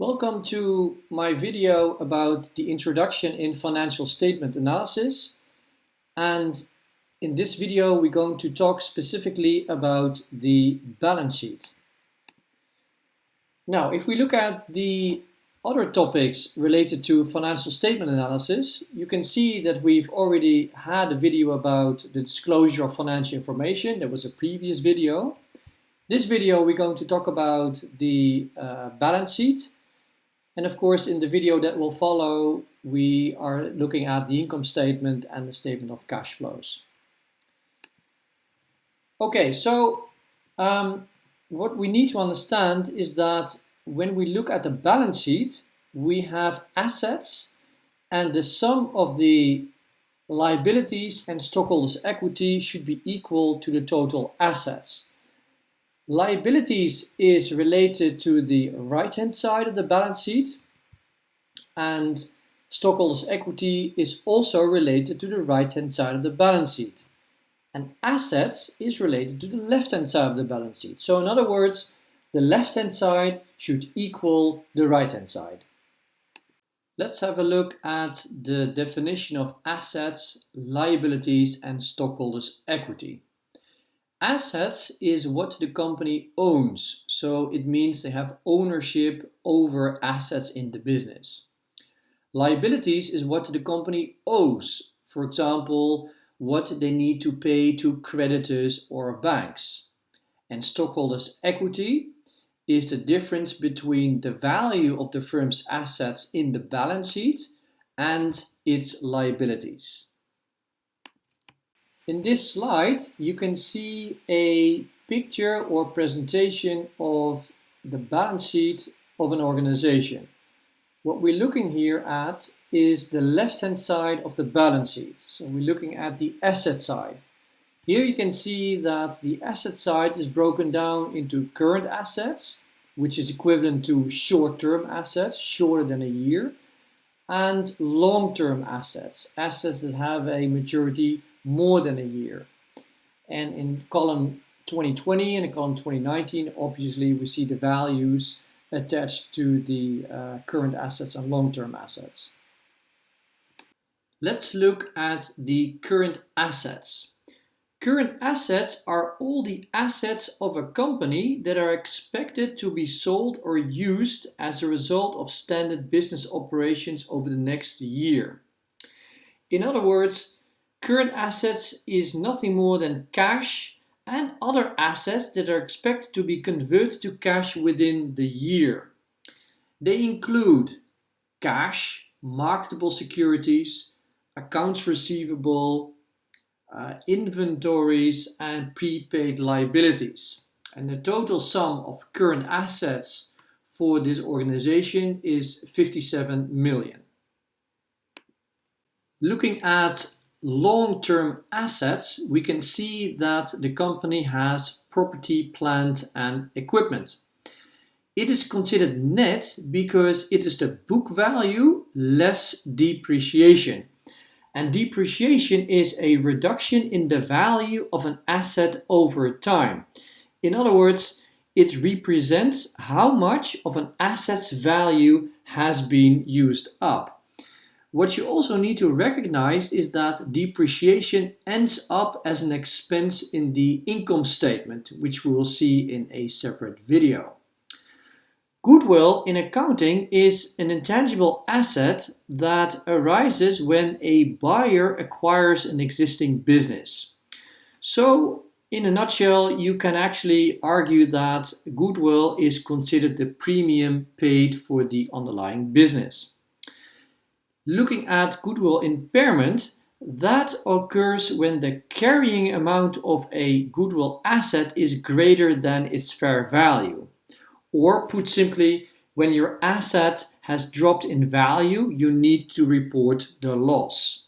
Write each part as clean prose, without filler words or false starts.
Welcome to my video about the introduction in financial statement analysis. And in this video, we're going to talk specifically about the balance sheet. Now, if we look at the other topics related to financial statement analysis, you can see that we've already had a video about the disclosure of financial information. There was a previous video. This video, we're going to talk about the balance sheet. And of course, in the video that will follow, we are looking at the income statement and the statement of cash flows. Okay, so what we need to understand is that when we look at the balance sheet, we have assets, and the sum of the liabilities and stockholders' equity should be equal to the total assets. Liabilities is related to the right-hand side of the balance sheet, and stockholders' equity is also related to the right-hand side of the balance sheet. And assets is related to the left-hand side of the balance sheet. So in other words, the left-hand side should equal the right-hand side. Let's have a look at the definition of assets, liabilities, and stockholders' equity. Assets is what the company owns, so it means they have ownership over assets in the business. Liabilities is what the company owes, for example, what they need to pay to creditors or banks. And stockholders' equity is the difference between the value of the firm's assets in the balance sheet and its liabilities. In this slide, you can see a picture or presentation of the balance sheet of an organization. What we're looking here at is the left-hand side of the balance sheet. So we're looking at the asset side. Here you can see that the asset side is broken down into current assets, which is equivalent to short-term assets, shorter than a year, and long-term assets, assets that have a maturity more than a year. And in column 2020 and in column 2019, obviously we see the values attached to the current assets and long-term assets. Let's look at the current assets. Current assets are all the assets of a company that are expected to be sold or used as a result of standard business operations over the next year. In other words, current assets is nothing more than cash and other assets that are expected to be converted to cash within the year. They include cash, marketable securities, accounts receivable, inventories, and prepaid liabilities. And the total sum of current assets for this organization is 57 million. Looking at long-term assets, we can see that the company has property, plant, and equipment. It is considered net because it is the book value less depreciation. And depreciation is a reduction in the value of an asset over time. In other words, it represents how much of an asset's value has been used up. What you also need to recognize is that depreciation ends up as an expense in the income statement, which we will see in a separate video. Goodwill in accounting is an intangible asset that arises when a buyer acquires an existing business. So, in a nutshell, you can actually argue that goodwill is considered the premium paid for the underlying business. Looking at goodwill impairment, that occurs when the carrying amount of a goodwill asset is greater than its fair value. Or put simply, when your asset has dropped in value, you need to report the loss.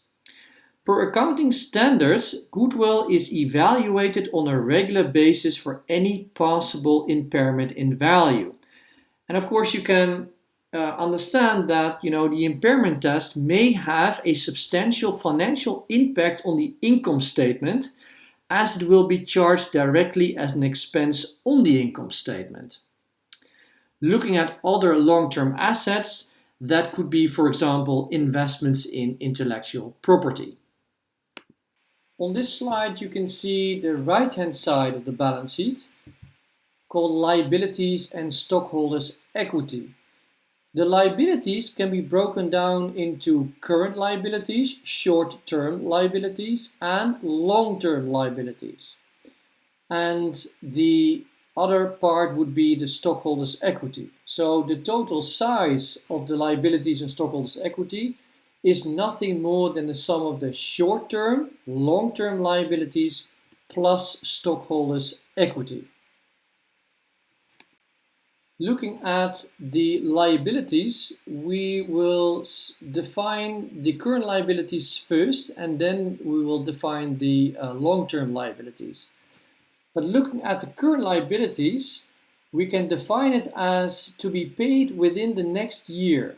Per accounting standards, goodwill is evaluated on a regular basis for any possible impairment in value. And of course, you can understand that the impairment test may have a substantial financial impact on the income statement, as it will be charged directly as an expense on the income statement. Looking at other long-term assets, that could be, for example, investments in intellectual property. On this slide, you can see the right-hand side of the balance sheet, called liabilities and stockholders' equity. The liabilities can be broken down into current liabilities, short-term liabilities, and long-term liabilities. And the other part would be the stockholders' equity. So the total size of the liabilities and stockholders' equity is nothing more than the sum of the short-term, long-term liabilities plus stockholders' equity. Looking at the liabilities, we will define the current liabilities first, and then we will define the long-term liabilities. But looking at the current liabilities, we can define it as to be paid within the next year.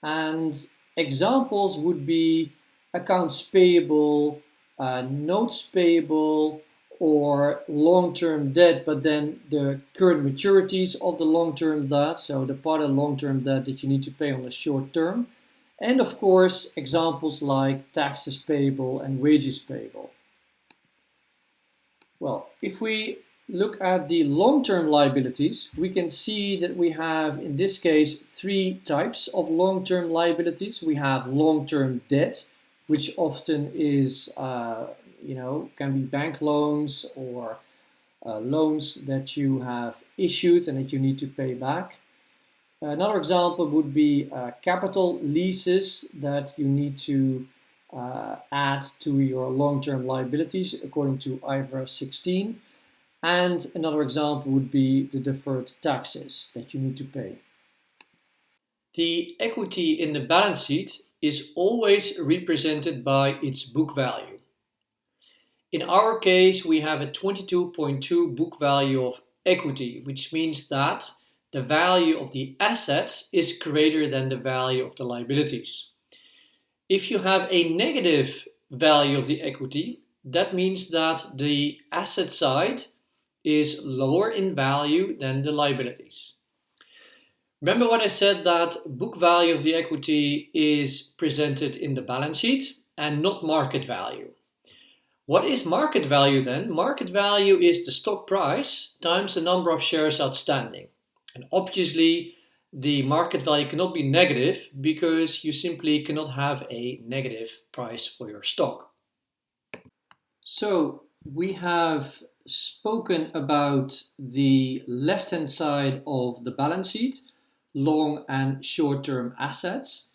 And examples would be accounts payable, notes payable, or long-term debt, but then the current maturities of the long-term debt, so the part of long-term debt that you need to pay on the short term. And of course, examples like taxes payable and wages payable. Well, if we look at the long-term liabilities, we can see that we have, in this case, three types of long-term liabilities. We have long-term debt, which often is can be bank loans or loans that you have issued and that you need to pay back. Another example would be capital leases that you need to add to your long-term liabilities according to IFRS 16. And another example would be the deferred taxes that you need to pay. The equity in the balance sheet is always represented by its book value. In our case, we have a 22.2 book value of equity, which means that the value of the assets is greater than the value of the liabilities. If you have a negative value of the equity, that means that the asset side is lower in value than the liabilities. Remember what I said, that book value of the equity is presented in the balance sheet and not market value. What is market value then? Market value is the stock price times the number of shares outstanding. And obviously, the market value cannot be negative because you simply cannot have a negative price for your stock. So we have spoken about the left-hand side of the balance sheet, long and short-term assets.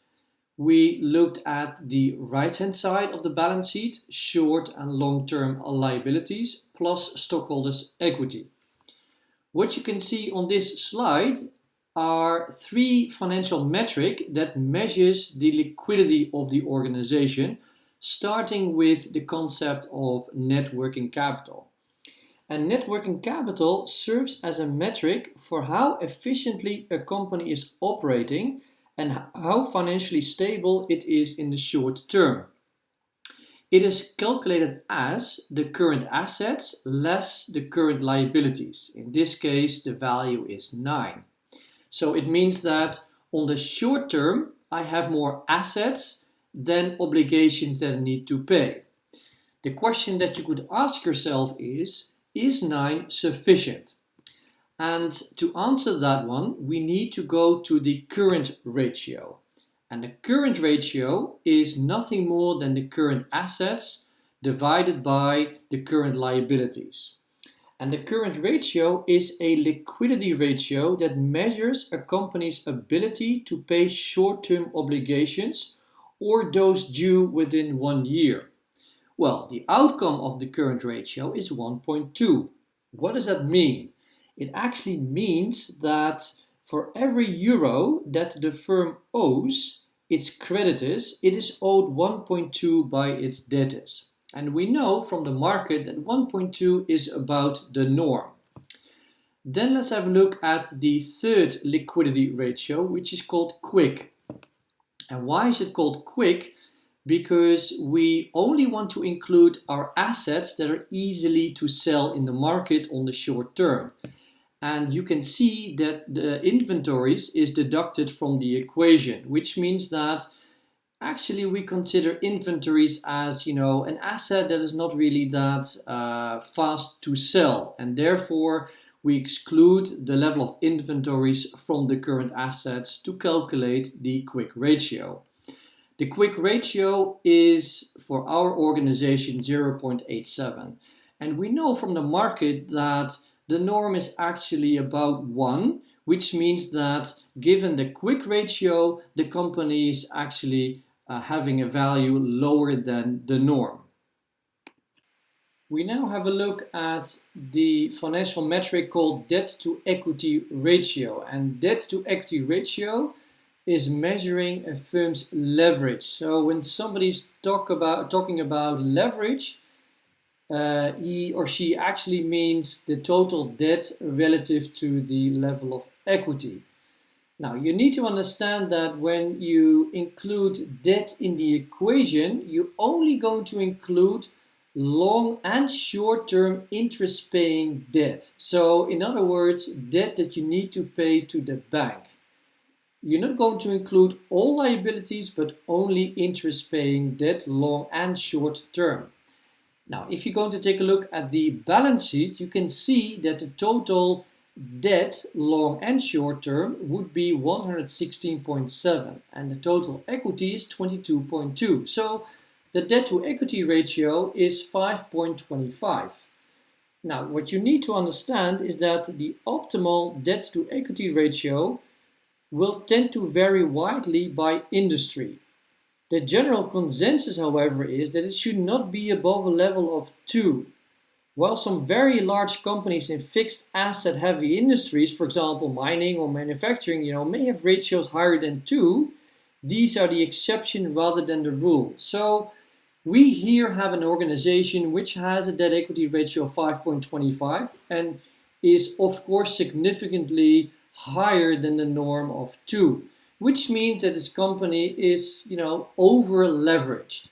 We looked at the right-hand side of the balance sheet, short and long-term liabilities plus stockholders' equity. What you can see on this slide are three financial metrics that measures the liquidity of the organization, starting with the concept of net working capital. And net working capital serves as a metric for how efficiently a company is operating and how financially stable it is in the short term. It is calculated as the current assets less the current liabilities. In this case, the value is 9. So it means that on the short term, I have more assets than obligations that I need to pay. The question that you could ask yourself is 9 sufficient? And to answer that one, we need to go to the current ratio. And the current ratio is nothing more than the current assets divided by the current liabilities. And the current ratio is a liquidity ratio that measures a company's ability to pay short-term obligations or those due within 1 year. Well, the outcome of the current ratio is 1.2. What does that mean? It actually means that for every euro that the firm owes its creditors, it is owed 1.2 by its debtors. And we know from the market that 1.2 is about the norm. Then let's have a look at the third liquidity ratio, which is called quick. And why is it called quick? Because we only want to include our assets that are easily to sell in the market on the short term. And you can see that the inventories is deducted from the equation, which means that actually we consider inventories as, an asset that is not really that fast to sell, and therefore we exclude the level of inventories from the current assets to calculate the quick ratio. The quick ratio is, for our organization, 0.87. And we know from the market that the norm is actually about 1, which means that given the quick ratio, the company is actually having a value lower than the norm. We now have a look at the financial metric called debt to equity ratio. And debt to equity ratio is measuring a firm's leverage. So when somebody's talking about leverage, he or she actually means the total debt relative to the level of equity. Now, you need to understand that when you include debt in the equation, you're only going to include long and short-term interest-paying debt. So, in other words, debt that you need to pay to the bank. You're not going to include all liabilities, but only interest-paying debt, long and short-term. Now, if you're going to take a look at the balance sheet, you can see that the total debt, long and short term, would be 116.7 and the total equity is 22.2. So the debt to equity ratio is 5.25. Now, what you need to understand is that the optimal debt to equity ratio will tend to vary widely by industry. The general consensus, however, is that it should not be above a level of 2. While some very large companies in fixed asset heavy industries, for example mining or manufacturing, may have ratios higher than 2, these are the exception rather than the rule. So we here have an organization which has a debt equity ratio of 5.25 and is of course significantly higher than the norm of 2, which means that this company is, over leveraged.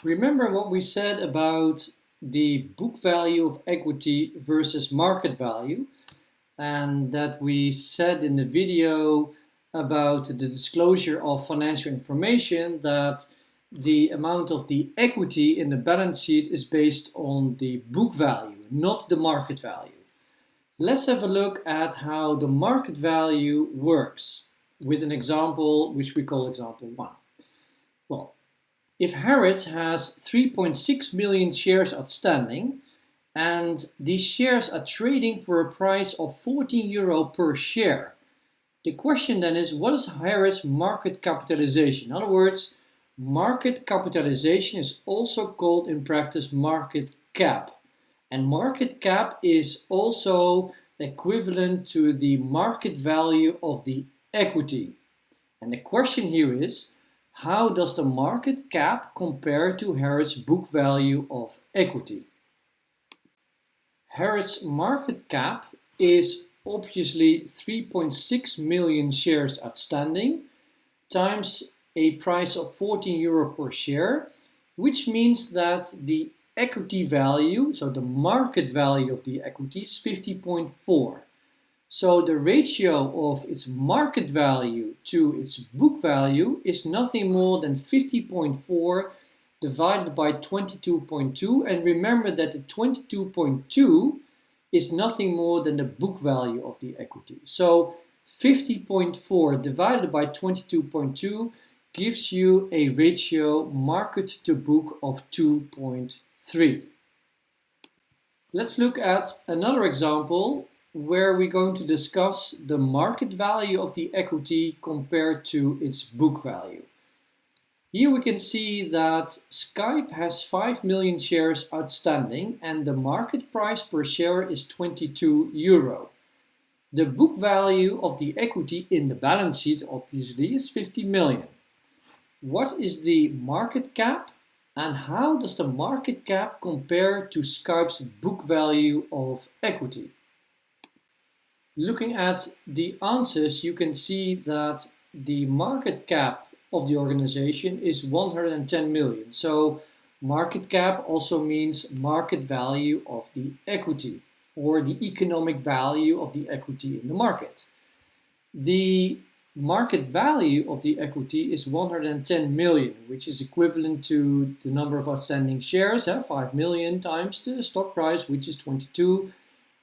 Remember what we said about the book value of equity versus market value, and that we said in the video about the disclosure of financial information that the amount of the equity in the balance sheet is based on the book value, not the market value. Let's have a look at how the market value works with an example which we call example 1. Well, if Harrods has 3.6 million shares outstanding and these shares are trading for a price of €14 per share, the question then is, what is Harrods' market capitalization? In other words, market capitalization is also called in practice market cap. And market cap is also equivalent to the market value of the equity. And the question here is, how does the market cap compare to Harrods' book value of equity? Harrods' market cap is obviously 3.6 million shares outstanding times a price of €14 per share, which means that the equity value, so the market value of the equity, is 50.4. So the ratio of its market value to its book value is nothing more than 50.4 divided by 22.2. And remember that the 22.2 is nothing more than the book value of the equity. So 50.4 divided by 22.2 gives you a ratio market to book of 2.3. Let's look at another example where we're going to discuss the market value of the equity compared to its book value. Here we can see that Skype has 5 million shares outstanding and the market price per share is €22. The book value of the equity in the balance sheet obviously is 50 million. What is the market cap and how does the market cap compare to Skype's book value of equity? Looking at the answers, you can see that the market cap of the organization is 110 million. So market cap also means market value of the equity. or the economic value of the equity in the market. The market value of the equity is 110 million, which is equivalent to the number of outstanding shares, 5 million times the stock price, which is 22.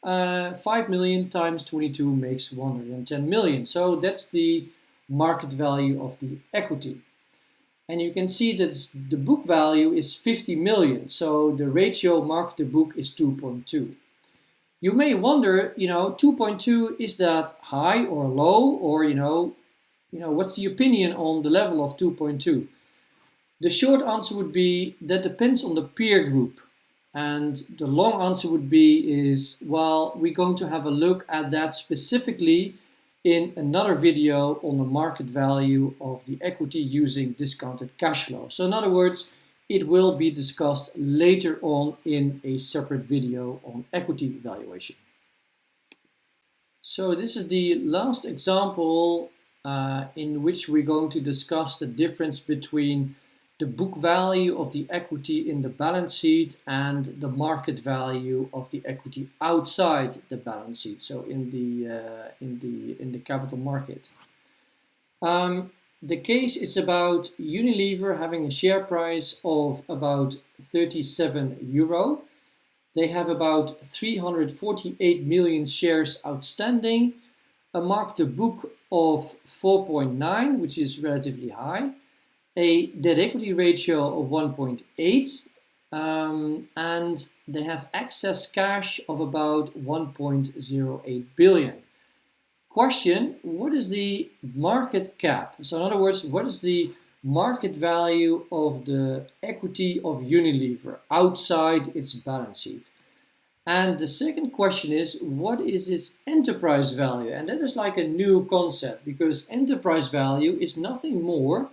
5 million times 22 makes 110 million. So that's the market value of the equity. And you can see that the book value is 50 million. So the ratio market to book is 2.2. You may wonder, 2.2, is that high or low, or, what's the opinion on the level of 2.2? The short answer would be that depends on the peer group. And the long answer would be well, we're going to have a look at that specifically in another video on the market value of the equity using discounted cash flow. So in other words, it will be discussed later on in a separate video on equity valuation. So this is the last example in which we're going to discuss the difference between the book value of the equity in the balance sheet and the market value of the equity outside the balance sheet, so in the capital market. The case is about Unilever having a share price of about 37 euro. They have about 348 million shares outstanding, a mark to book of 4.9, which is relatively high, a debt equity ratio of 1.8, and they have excess cash of about 1.08 billion. Question, what is the market cap? So in other words, what is the market value of the equity of Unilever outside its balance sheet? And the second question is, what is its enterprise value? And that is like a new concept, because enterprise value is nothing more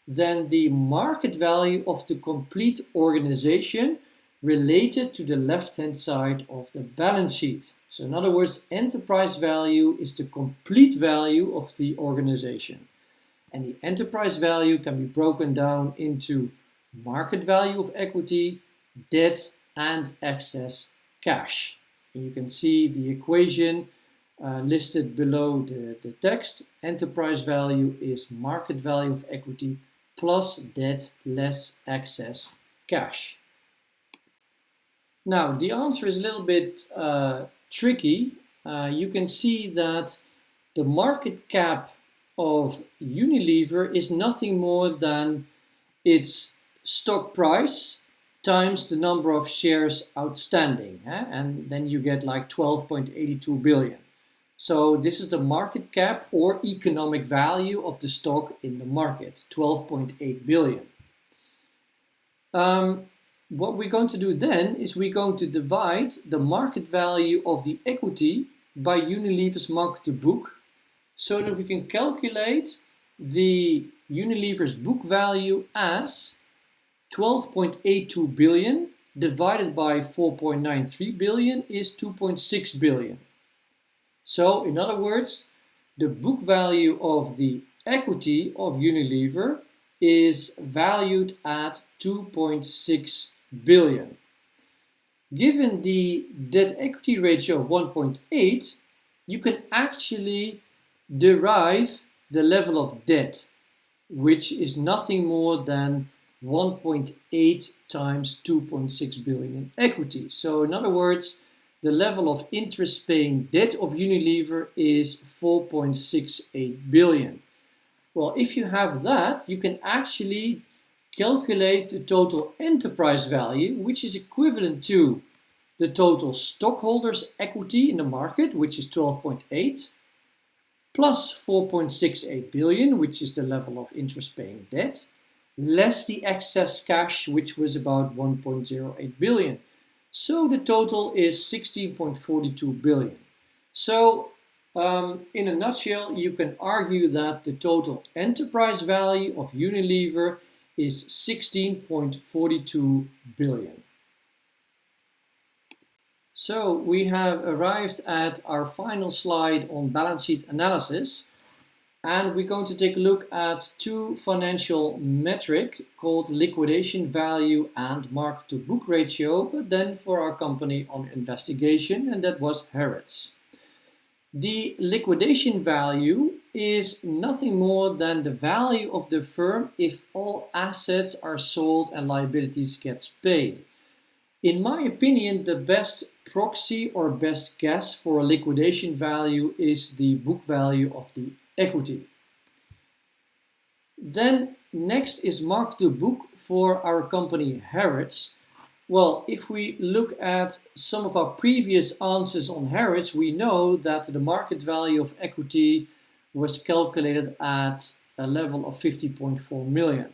than the market value of the complete organization related to the left-hand side of the balance sheet. So in other words, enterprise value is the complete value of the organization. And the enterprise value can be broken down into market value of equity, debt, and excess cash. And you can see the equation listed below the text. Enterprise value is market value of equity plus debt less excess cash. Now, the answer is a little bit tricky. You can see that the market cap of Unilever is nothing more than its stock price times the number of shares outstanding, and then you get like 12.82 billion. So this is the market cap or economic value of the stock in the market, 12.8 billion. What we're going to do then is we're going to divide the market value of the equity by Unilever's market to book, so that we can calculate the Unilever's book value as 12.82 billion divided by 4.93 billion is 2.6 billion. So, in other words, the book value of the equity of Unilever is valued at 2.6 billion. Given the debt equity ratio of 1.8, you can actually derive the level of debt, which is nothing more than 1.8 times 2.6 billion in equity. So, in other words, the level of interest-paying debt of Unilever is 4.68 billion. Well, if you have that, you can actually calculate the total enterprise value, which is equivalent to the total stockholders' equity in the market, which is 12.8, plus 4.68 billion, which is the level of interest-paying debt, less the excess cash, which was about 1.08 billion. So the total is 16.42 billion. So in a nutshell, you can argue that the total enterprise value of Unilever is 16.42 billion. So we have arrived at our final slide on balance sheet analysis. And we're going to take a look at two financial metrics called liquidation value and market to book ratio, but then for our company on investigation, and that was Harrods. The liquidation value is nothing more than the value of the firm if all assets are sold and liabilities gets paid. In my opinion, the best proxy or best guess for a liquidation value is the book value of the equity. Then next is mark to book for our company Harrods. Well, if we look at some of our previous answers on Harrods, we know that the market value of equity was calculated at a level of 50.4 million.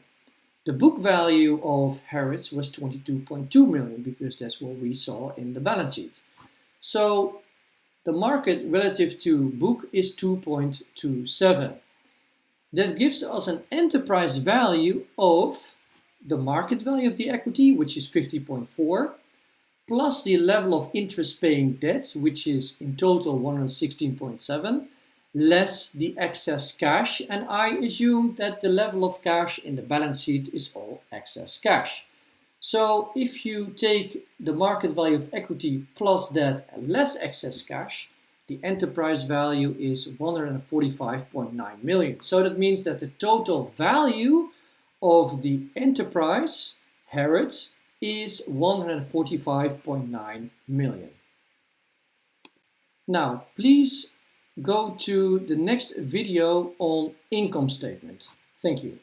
The book value of Harrods was 22.2 million because that's what we saw in the balance sheet. So the market relative to book is 2.27. That gives us an enterprise value of the market value of the equity, which is 50.4, plus the level of interest paying debt, which is in total 116.7, less the excess cash, and I assume that the level of cash in the balance sheet is all excess cash. So if you take the market value of equity plus debt and less excess cash, the enterprise value is 145.9 million. So that means that the total value of the enterprise, Harrods, is 145.9 million. Now, please go to the next video on income statement. Thank you.